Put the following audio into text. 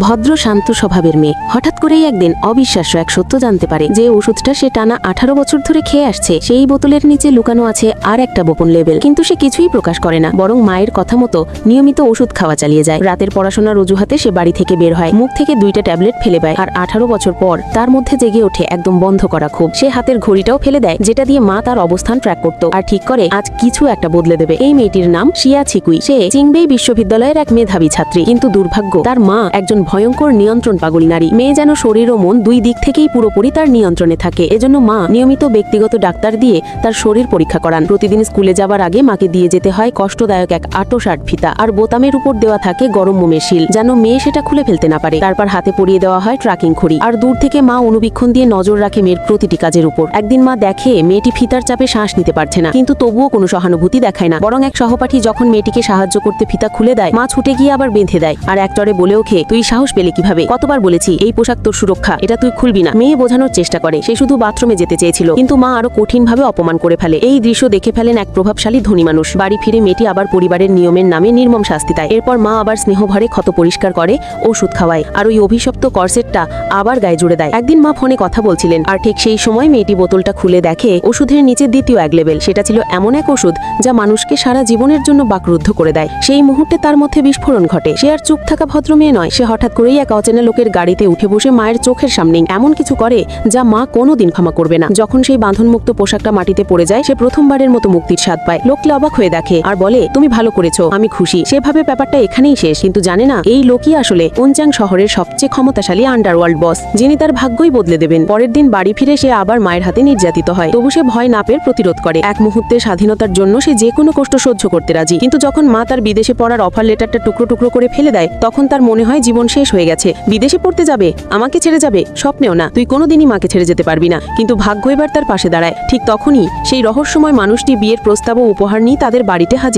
ভদ্র শান্ত স্বভাবের মেয়ে হঠাৎ করেই একদিন অবিশ্বাস্য এক সত্য জানতে পারে যে ওষুধটা সে টানা 18 বছর ধরে খেয়ে আসছে সেই বোতলের নিচে লুকানো আছে আর একটা গোপন লেবেল। কিন্তু সে কিছুই প্রকাশ করে না, বরং মায়ের কথা মতো নিয়মিত ওষুধ খাওয়া চালিয়ে যায়। রাতের পড়াশোনার অজুহাতে সে বাড়ি থেকে বের হয়, মুখ থেকে 2টা ট্যাবলেট ফেলে দেয়। আর 18 বছর পর তার মধ্যে জেগে ওঠে একদম বন্ধ করা ক্ষোভ। সে হাতের ঘড়িটাও ফেলে দেয়, যেটা দিয়ে মা তার অবস্থান ট্র্যাক করত, আর ঠিক করে আজ কিছু একটা বদলে দেবে। এই মেয়েটির নাম শিয়া ছিকুই। সে চিংবেই বিশ্ববিদ্যালয়ের এক মেধাবী ছাত্রী, কিন্তু দুর্ভাগ্য তার মা একজন ভয়ঙ্কর নিয়ন্ত্রণ পাগল নারী। মেয়ে যেন শরীর ও মন দুই দিক থেকেই পুরোপুরি তার নিয়ন্ত্রণে থাকে। এজন্য মা নিয়মিত ব্যক্তিগত ডাক্তার দিয়ে তার শরীর পরীক্ষা করান। প্রতিদিন স্কুলে যাবার আগে মাকে দিয়ে যেতে হয় কষ্টদায়ক এক 860 ফিতা, আর বোতামের উপর দেওয়া থাকে গরম মোমের শিল, যেন মেয়ে সেটা খুলে ফেলতে না পারে। তারপর হাতে পরিয়ে দেওয়া হয় ট্র্যাকিং ঘড়ি, আর দূর থেকে মা অনুবীক্ষণ দিয়ে নজর রাখে মেয়ের প্রতিটি কাজের উপর। একদিন মা দেখে মেয়েটি ফিতার চাপে শ্বাস নিতে পারছে না, কিন্তু তবুও কোনো সহানুভূতি দেখায় না। বরং এক সহপাঠী যখন মেয়েটিকে সাহায্য করতে ফিতা খুলে দেয়, মা ছুটে গিয়ে আবার বেঁধে দেয়, আর একটরে বলে ওঠে, তুই সাহস পেলে কিভাবে? কতবার বলেছি এই পোশাক তোর সুরক্ষা, এটা তুই খুলবি না। মেয়ে বোঝানোর চেষ্টা করে সে শুধু বাথরুমে যেতে চেয়েছিল, কিন্তু মা আরো কঠিনভাবে অপমান করে ফেলে। এই দৃশ্য দেখে ফেলেন এক প্রভাবশালী ধনী মানুষ। বাড়ি ফিরে মেয়েটি আবার পরিবারের নিয়মের নামে নির্মম শাস্তি দেয়। এরপর মা আবার স্নেহভরে ক্ষত পরিষ্কার করে, ওষুধ খাওয়ায়, আর ওই অভিশপ্ত করসেটটা আবার গায়ে জুড়ে দেয়। একদিন মা ফোনে কথা বলছিলেন, আর ঠিক সেই সময় মেয়েটি বোতলটা খুলে দেখে ওষুধের নিচে দ্বিতীয় এক লেবেল। সেটা ছিল এমন এক ওষুধ যা মানুষকে সারা জীবনের জন্য বাকরুদ্ধ করে দেয়। সেই মুহূর্তে তার মধ্যে বিস্ফোরণ ঘটে। সে আর চুপ থাকা ভদ্র মেয়ে নয়, সে হঠাৎ করেই এক অচেনা লোকের গাড়িতে উঠে বসে মায়ের চোখের সামনেই এমন কিছু করে যা মা কোনোদিন ক্ষমা করবে না। যখন সেই বাঁধনমুক্ত পোশাকটা মাটিতে পড়ে যায়, সে প্রথমবারের মতো মুক্তির স্বাদ পায়। লোকটি অবাক হয়ে দেখে আর বলে, তুমি ভালো করেছো, আমি খুশি। সেভাবে ব্যাপারটা এখানেই শেষ, কিন্তু জানে না এই লোকই আসলে ওনচাং শহরের সবচেয়ে ক্ষমতাশালী আন্ডারওয়ার্ল্ড বস, যিনি তার ভাগ্যই বদলে দেবেন। পরের দিন বাড়ি ফিরে সে আবার মায়ের হাতে নির্যাতিত হয়, তবু সে ভয় না পেয়ে প্রতিরোধ করে। এক মুহূর্তে স্বাধীনতার জন্য সে যে কোনো কষ্ট সহ্য করতে রাজি। কিন্তু যখন মা তার বিদেশে পড়ার অফার লেটারটা টুকরো টুকরো করে ফেলে দেয়, তখন তার মনে হয় জীবন শেষ হয়ে গেছে। বিদেশে পড়তে যাবে, আমাকে ছেড়ে যাবে? স্বপ্নেও না, তুই কোনোদিনই মাকে ছেড়ে যেতে পারবি না। কিন্তু ভাগ্য এবার তার পাশে দাঁড়ায়। ঠিক তখনই সেই রহস্যময় মানুষটি বিয়ের প্রস্তাব ও উপহার নিয়ে তাদের বাড়িতে হাজির।